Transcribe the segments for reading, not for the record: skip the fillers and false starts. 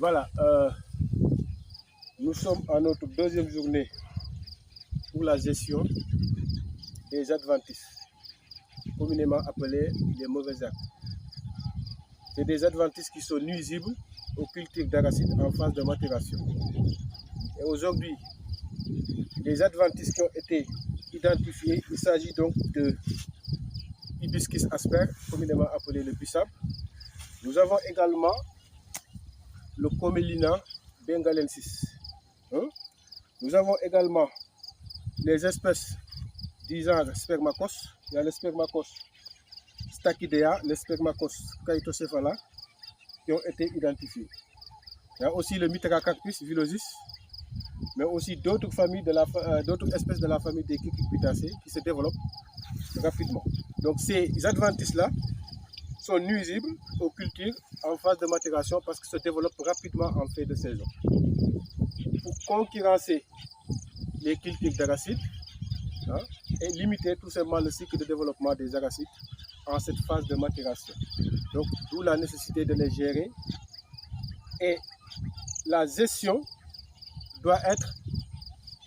Voilà, nous sommes à notre deuxième journée pour la gestion des adventices, communément appelés les mauvais actes. C'est des adventices qui sont nuisibles aux cultures d'arachides en phase de maturation. Et aujourd'hui, les adventices qui ont été identifiés, il s'agit donc de Hibiscus asper, communément appelé le bissap. Nous avons également le Commelina bengalensis. Nous avons également les espèces du genre Spermacos. Il y a le Spermacos stachydea, le Spermacos caetocephala qui ont été identifiés. Il y a aussi le Mithracarpus villosus, mais aussi d'autres espèces de la famille des Cucurbitacées qui se développent rapidement. Donc ces adventices-là sont nuisibles aux cultures en phase de maturation parce qu'ils se développent rapidement en fin de saison. Pour concurrencer les cultures d'arachides et limiter tout simplement le cycle de développement des arachides en cette phase de maturation. Donc d'où la nécessité de les gérer, et la gestion doit être,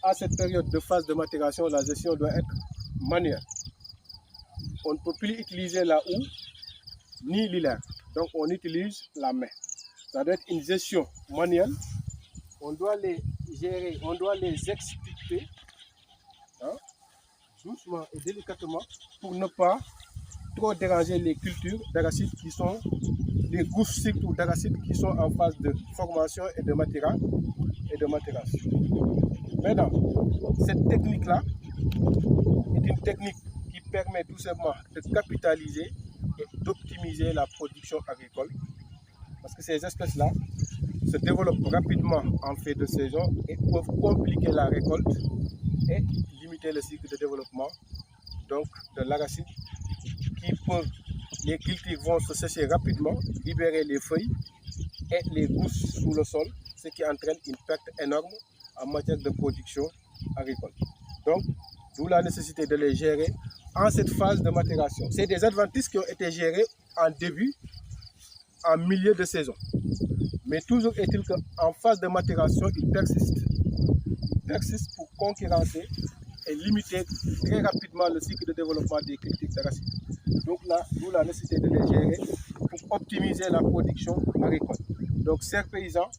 à cette période de phase de maturation, la gestion doit être manuelle. On ne peut plus utiliser la houe ni l'hilaire, donc on utilise la main. Ça doit être une gestion manuelle. On doit les gérer, on doit les extirper doucement et délicatement pour ne pas trop déranger les cultures d'arachides qui sont, les gousses surtout d'arachides qui sont en phase de formation et de maturation. Maintenant, cette technique-là est une technique qui permet tout simplement de capitaliser et d'optimiser la production agricole, parce que ces espèces-là se développent rapidement en fin de saison et peuvent compliquer la récolte et limiter le cycle de développement donc de l'arachide, les cultures vont se sécher rapidement, libérer les feuilles et les gousses sous le sol, ce qui entraîne une perte énorme en matière de production agricole. Donc, d'où la nécessité de les gérer en cette phase de maturation. C'est des adventices qui ont été gérés en début, en milieu de saison. Mais toujours est-il qu'en phase de maturation, ils persistent. Ils persistent pour concurrencer et limiter très rapidement le cycle de développement des cultures d'arachides. Donc là, d'où la nécessité de les gérer pour optimiser la production agricole. Donc, chers paysans,